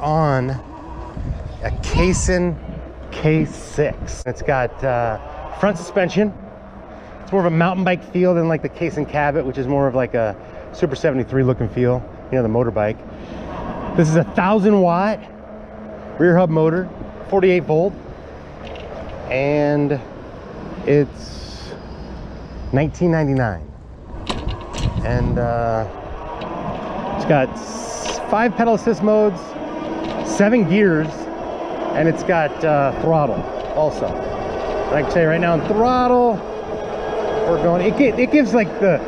on a Kasen K6. It's got front suspension. It's more of a mountain bike feel than like the Kasen Cabot, which is more of like a Super 73 looking feel, you know, the motorbike. This is a 1,000-watt rear hub motor, 48 volt, and it's $19.99. And it's got 5 pedal assist modes, 7 gears, and it's got throttle also. And I can tell you right now, in throttle, we're going. It gives like the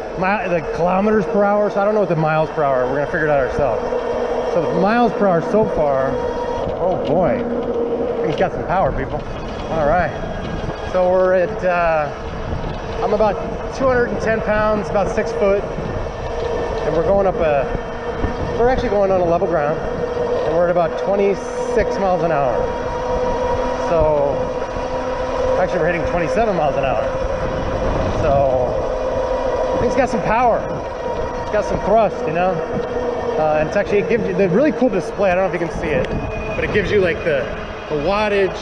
kilometers per hour. So I don't know what the miles per hour. We're gonna figure it out ourselves. So the miles per hour so far. Oh boy, it's got some power, people. All right. So we're at. I'm about 210 pounds, about 6 foot, and we're going up a. We're actually going on a level ground, and we're at about 26 miles an hour. So actually we're hitting 27 miles an hour. So I think it's got some power. It's got some thrust, you know. And it's actually, it gives you the really cool display. I don't know if you can see it, but it gives you like the wattage,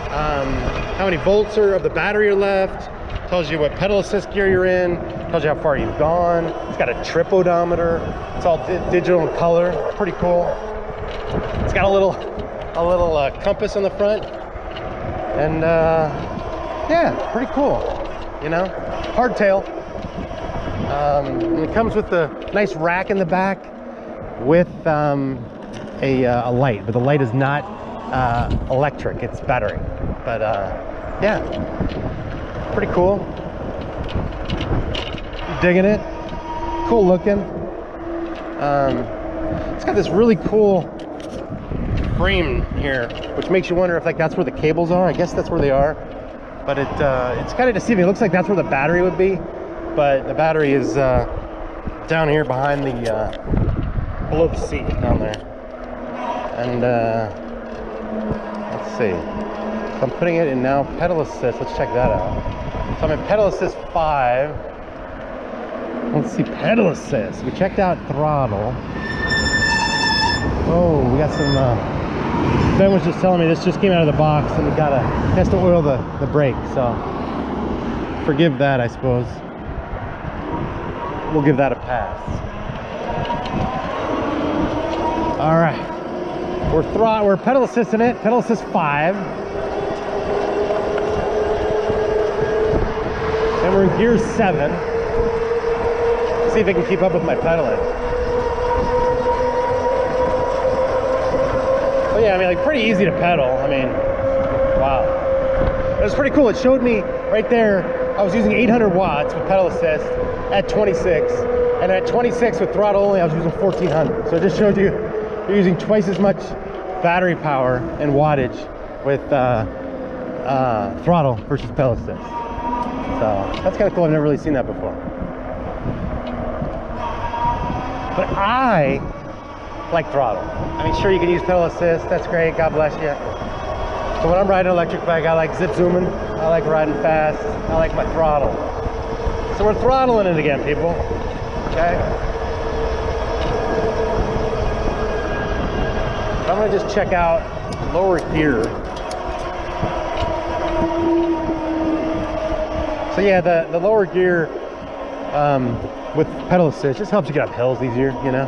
how many volts of the battery are left. Tells you what pedal assist gear you're in. Tells you how far you've gone. It's got a trip odometer. It's all digital in color. Pretty cool. It's got a little compass on the front, and yeah, pretty cool. You know, hardtail. And it comes with the nice rack in the back with a light, but the light is not electric, it's battery. But yeah, pretty cool. Digging it. Cool looking. It's got this really cool frame here, which makes you wonder if like that's where the cables are. I guess that's where they are. But it's kind of deceiving. It looks like that's where the battery would be, but the battery is down here behind the below the seat down there. And let's see. So I'm putting it in now pedal assist. Let's check that out. So I'm in pedal assist 5. Let's see, pedal assist. We checked out throttle. Oh, we got some. Ben was just telling me this just came out of the box, and we has to oil the brake, so forgive that, I suppose. We'll give that a pass. All right, we're pedal assisting it, pedal assist 5, and we're in gear 7. See if I can keep up with my pedaling. But yeah, I mean, like pretty easy to pedal. I mean, wow. It was pretty cool. It showed me right there, I was using 800 watts with pedal assist at 26. And at 26 with throttle only, I was using 1400. So it just showed you, you're using twice as much battery power and wattage with throttle versus pedal assist. So that's kind of cool. I've never really seen that before. But I like throttle. I mean, sure, you can use pedal assist. That's great. God bless you. So when I'm riding an electric bike, I like zip zooming. I like riding fast. I like my throttle. So we're throttling it again, people. Okay. I'm gonna just check out lower gear. So yeah, the lower gear with pedal assist just helps you get up hills easier, you know.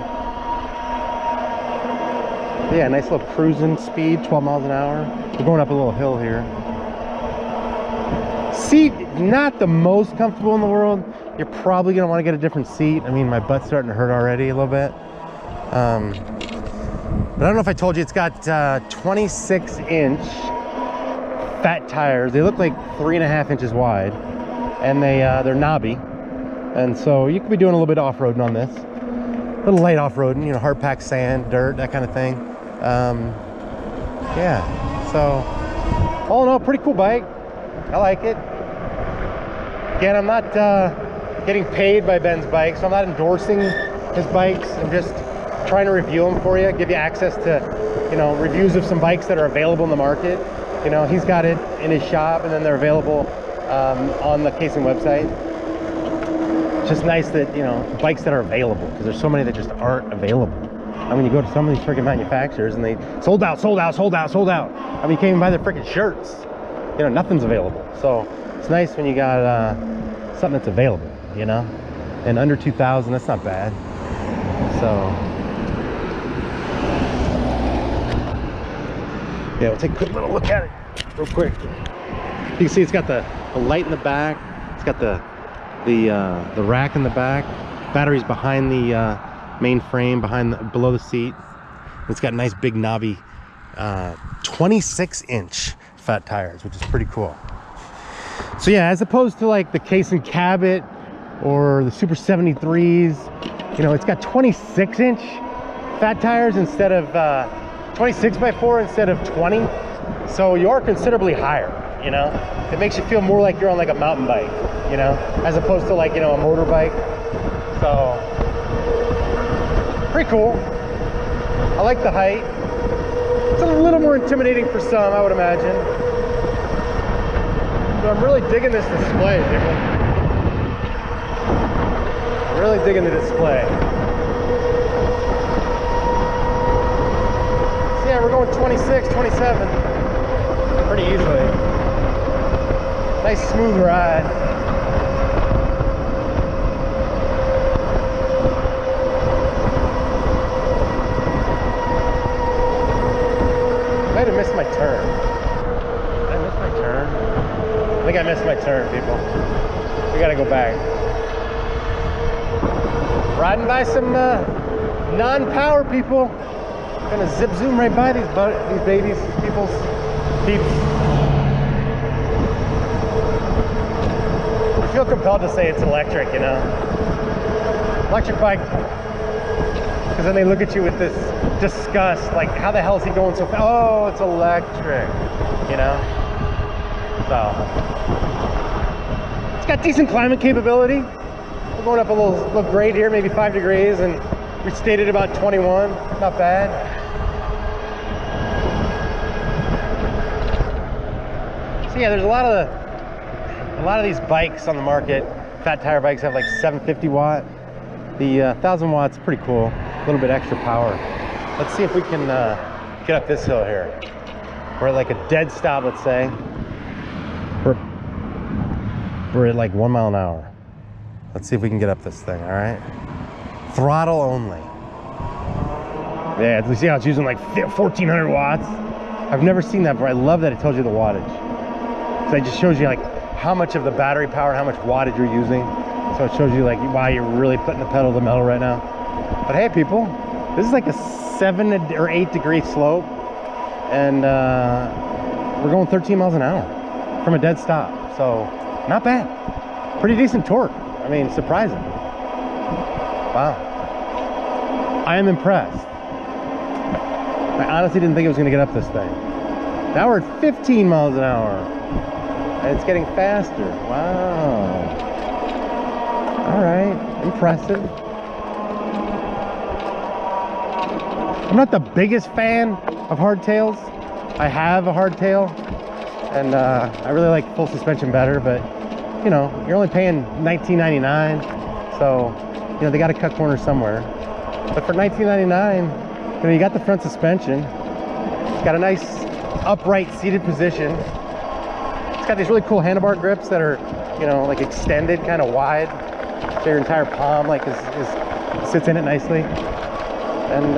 Yeah, nice little cruising speed, 12 miles an hour. We're going up a little hill here. Seat, not the most comfortable in the world. You're probably gonna want to get a different seat. I mean, my butt's starting to hurt already a little bit. But I don't know if I told you, it's got 26-inch fat tires. They look like 3.5 inches wide, and they're knobby. And so you could be doing a little bit of off-roading on this. A little light off-roading, you know, hard packed sand, dirt, that kind of thing. Yeah, so all in all, pretty cool bike. I like it. Again, I'm not getting paid by Ben's bike, so I'm not endorsing his bikes. I'm just trying to review them for you, give you access to, you know, reviews of some bikes that are available in the market. You know, he's got it in his shop, and then they're available on the Kasen website. It's just nice that, you know, bikes that are available, because there's so many that just aren't available. I mean, you go to some of these freaking manufacturers and they sold out, sold out, sold out, sold out. I mean, you can't even buy their freaking shirts. You know, nothing's available. So it's nice when you got something that's available, you know? And under 2,000, that's not bad. So yeah, we'll take a quick little look at it real quick. You can see it's got the light in the back. It's got the rack in the back. Batteries behind the main frame, below the seat. It's got nice big knobby 26-inch fat tires, which is pretty cool. So yeah, as opposed to like the Kasen Cabot or the Super 73s, you know, it's got 26-inch fat tires instead of 26x4 instead of 20. So you're considerably higher, you know? It makes you feel more like you're on like a mountain bike, you know, as opposed to like, you know, a motorbike. So pretty cool. I like the height. It's a little more intimidating for some, I would imagine. But I'm really digging this display, people. I'm really digging the display. So yeah, we're going 26, 27 pretty easily. Nice smooth ride. I might have missed my turn. Did I miss my turn? I think I missed my turn, people. We gotta go back. Riding by some non-power people. Gonna zip zoom right by these babies, people's peeps. I feel compelled to say it's electric, you know? Electric bike. Because then they look at you with this disgust, like, how the hell is he going so fast? Oh, it's electric, you know? So, it's got decent climate capability. We're going up a little grade here, maybe 5 degrees, and we stayed at about 21. Not bad. So yeah, there's a lot of these bikes on the market. Fat tire bikes have like 750 watt. The 1000 watts, pretty cool. A little bit extra power. Let's see if we can get up this hill here. We're at like a dead stop, let's say. We're at like 1 mile an hour. Let's see if we can get up this thing, all right? Throttle only. Yeah, you see how it's using like 1400 watts? I've never seen that before. I love that it tells you the wattage. So it just shows you like how much of the battery power, how much wattage you're using. So it shows you like why you're really putting the pedal to the metal right now. But hey people, this is like a 7 or 8 degree slope, and we're going 13 miles an hour from a dead stop. So not bad. Pretty decent torque. I mean, surprising. Wow. I am impressed. I honestly didn't think it was going to get up this thing. Now we're at 15 miles an hour. And it's getting faster. Wow. All right. Impressive. I'm not the biggest fan of hardtails. I have a hardtail, and I really like full suspension better, but you know, you're only paying $19.99, so you know they got to cut corners somewhere. But for $19.99, you know, you got the front suspension. It's got a nice upright seated position. It's got these really cool handlebar grips that are, you know, like extended, kind of wide, so your entire palm like sits in it nicely. And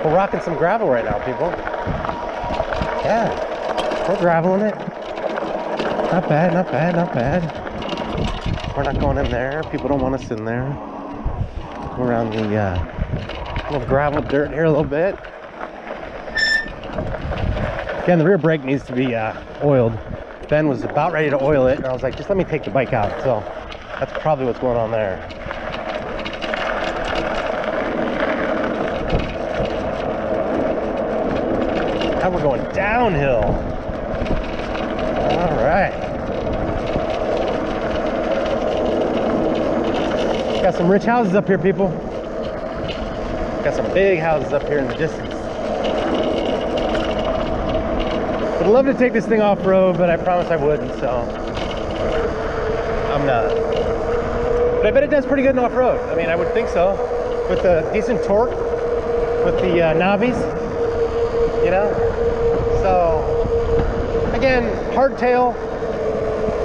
we're rocking some gravel right now, people. Yeah, we're graveling it. Not bad, not bad, not bad. We're not going in there. People don't want us in there. Go around the little gravel dirt here a little bit. Again, the rear brake needs to be oiled. Ben was about ready to oil it, and I was like, just let me take the bike out. So that's probably what's going on there. Now we're going downhill. All right. Got some rich houses up here, people. Got some big houses up here in the distance. I'd love to take this thing off-road, but I promised I wouldn't, so I'm not. But I bet it does pretty good in off-road. I mean, I would think so. with a decent torque with the knobbies, you know. So again, hardtail,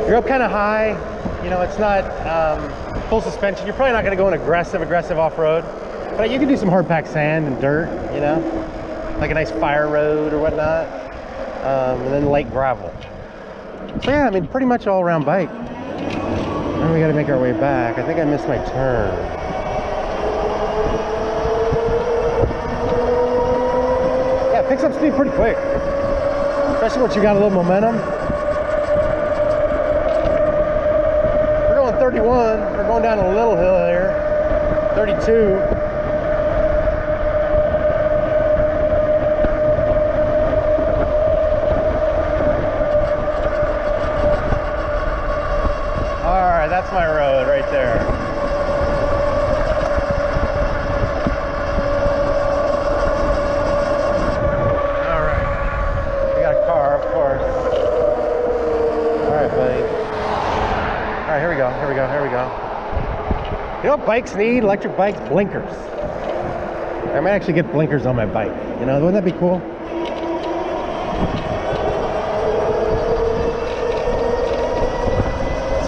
you're up kind of high, you know, it's not full suspension. You're probably not going to go an aggressive off-road, but you can do some hard packed sand and dirt, you know, like a nice fire road or whatnot, and then light gravel. So yeah, I mean, pretty much all around bike. Now we got to make our way back. I think I missed my turn. Yeah, it picks up speed pretty quick, especially once you got a little momentum. We're going 31. We're going down a little hill here. 32. That's my road right there. All right. We got a car, of course. All right, buddy. All right, here we go. Here we go. Here we go. You know what bikes need? Electric bikes? Blinkers. I might actually get blinkers on my bike. You know, wouldn't that be cool?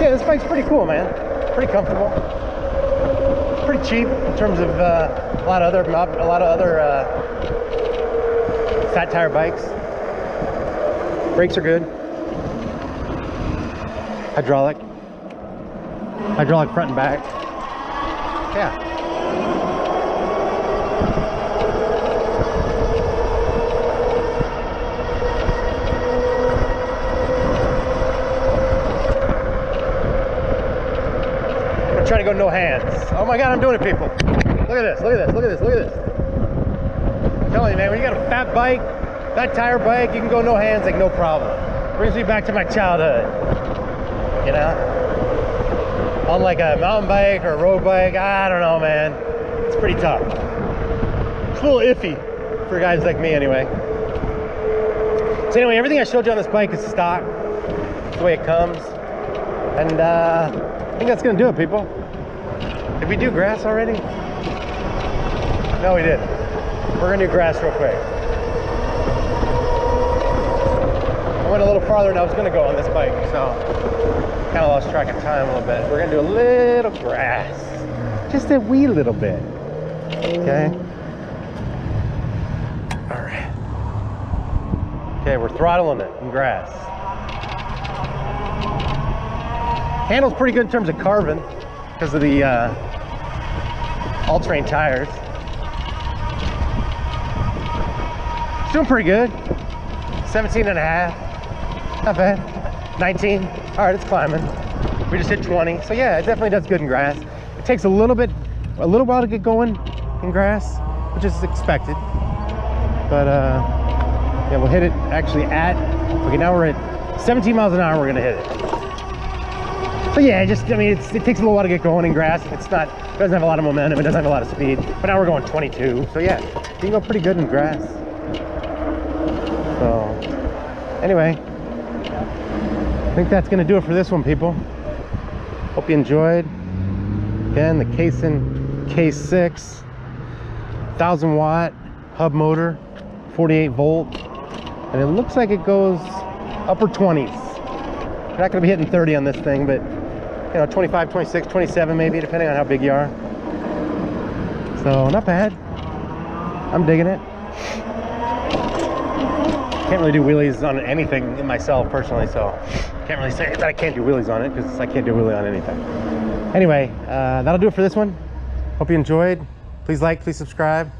Yeah, this bike's pretty cool, man. Pretty comfortable. Pretty cheap in terms of a lot of other fat tire bikes. Brakes are good. Hydraulic front and back. Yeah. Trying to go no hands. Oh my God, I'm doing it, people. Look at this, look at this, look at this, look at this. I'm telling you, man, when you got a fat bike, fat tire bike, you can go no hands like no problem. Brings me back to my childhood, you know? On like a mountain bike or a road bike, I don't know, man. It's pretty tough. It's a little iffy for guys like me anyway. So anyway, everything I showed you on this bike is stock. It's the way it comes. And I think that's gonna do it, people. Did we do grass already? No, we didn't. We're gonna do grass real quick. I went a little farther than I was gonna go on this bike, so kind of lost track of time a little bit. We're gonna do a little grass, just a wee little bit. Okay. All right. Okay, we're throttling it in grass. Handle's pretty good in terms of carving because of the all-terrain tires. It's doing pretty good. 17 and a half. Not bad. 19. All right, it's climbing. We just hit 20. So yeah, it definitely does good in grass. It takes a little while to get going in grass, which is expected. But yeah, we'll hit it actually at, okay, now we're at 17 miles an hour, we're gonna hit it. So yeah, I mean, it takes a little while to get going in grass. It doesn't have a lot of momentum, it doesn't have a lot of speed. But now we're going 22. So yeah, you can go pretty good in grass. So anyway, I think that's gonna do it for this one, people. Hope you enjoyed. Again, the Kasen K6, 1000 watt hub motor, 48 volt. And it looks like it goes upper 20s. We're not gonna be hitting 30 on this thing, but you know, 25, 26, 27 maybe, depending on how big you are. So not bad. I'm digging it. Can't really do wheelies on anything in myself personally, so can't really say that I can't do wheelies on it because I can't do a wheelie on anything. Anyway, that'll do it for this one. Hope you enjoyed. Please like, please subscribe.